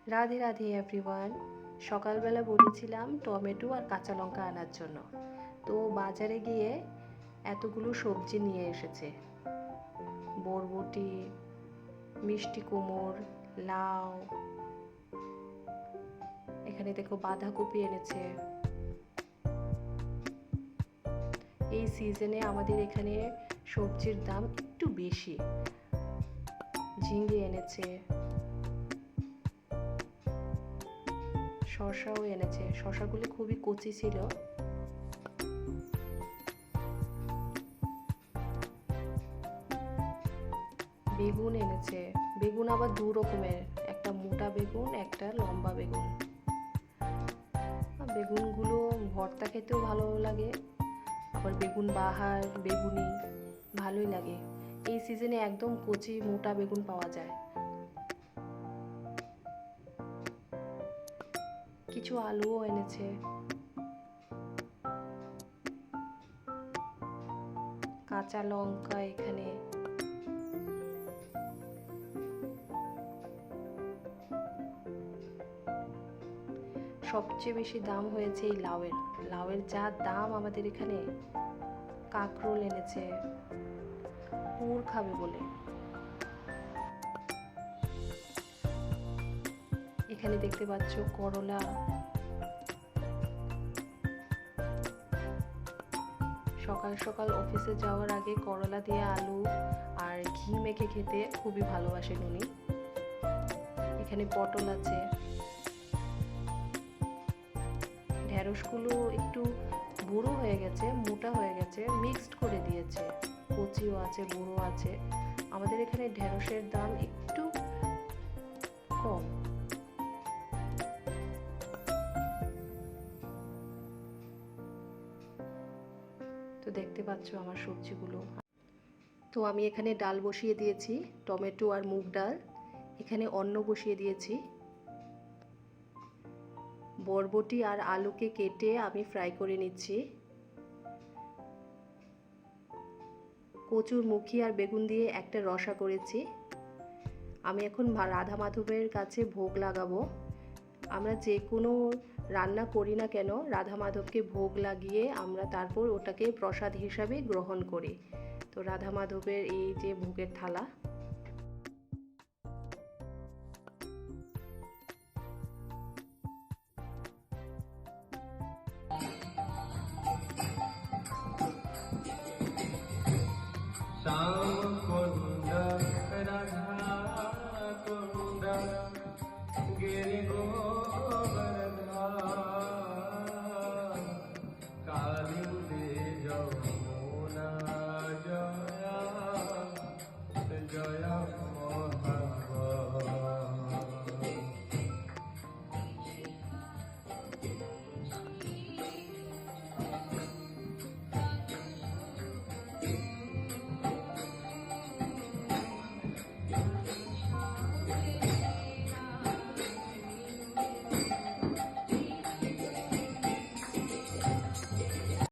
Radhe Radhe everyone. সকালবেলা বলেছিলাম tomato আর কাঁচা লঙ্কা আনার জন্য, তো বাজারে গিয়ে এতগুলো সবজি নিয়ে এসেছে। বরবটি, মিষ্টি কুমড়, লাউ, এখানে দেখো বাঁধাকপি এনেছে। এই সিজনে আমাদের এখানে সবজির দাম একটু বেশি। ঝিঙ্গে এনেছে, শসাও এনেছে। শসাগুলো খুবই কচি ছিল। বেগুন এনেছে। বেগুন আবার দু রকমের, একটা মোটা বেগুন, একটা লম্বা বেগুন। বেগুনগুলো ভর্তা খেতেও ভালো লাগে, আবার বেগুন বাহার, বেগুনি ভালোই লাগে। এই সিজনে একদম কচি মোটা বেগুন পাওয়া যায়। কিছু আলুও এনেছে। কাঁচা লঙ্কা এখানে। সবচেয়ে বেশি দাম হয়েছে এই লাউয়ের। লাউয়ের যা দাম আমাদের এখানে। কাঁকরোল এনেছে পুর খাবে বলে। এখানে দেখতে পাচ্ছ করলা। সকাল সকাল অফিসে যাওয়ার আগে করলা দিয়ে আলু আর ঘি মেখে খেতে খুবই ভালোবাসেন উনি। এখানে পটল আছে। ঢেঁড়সগুলো একটু বুড়ো হয়ে গেছে, মোটা হয়ে গেছে, মিক্সড করে দিয়েছে। কচিও আছে, বুড়ো আছে। আমাদের এখানে ঢেঁড়সের দাম একটু কম। তো দেখতে পাচ্ছ আমার সবজিগুলো। তো আমি এখানে ডাল বসিয়ে দিয়েছি, টমেটো আর মুগ ডাল। এখানে অন্ন বসিয়ে দিয়েছি। বরবটি আর আলুকে কেটে আমি ফ্রাই করে নিচ্ছি। কচুর মুখি আর বেগুন দিয়ে একটা রসা করেছি। আমি এখন রাধা মাধবের কাছে ভোগ লাগাবো। আমরা যে কোনো রান্না করি না কেন, রাধা মাধবকে ভোগ লাগিয়ে আমরা তারপর ওটাকে প্রসাদ হিসাবে গ্রহণ করি। তো রাধা মাধবের এই যে ভোগের থালা। শ্যাম কুন্দ রাধা কুন্দ গিরি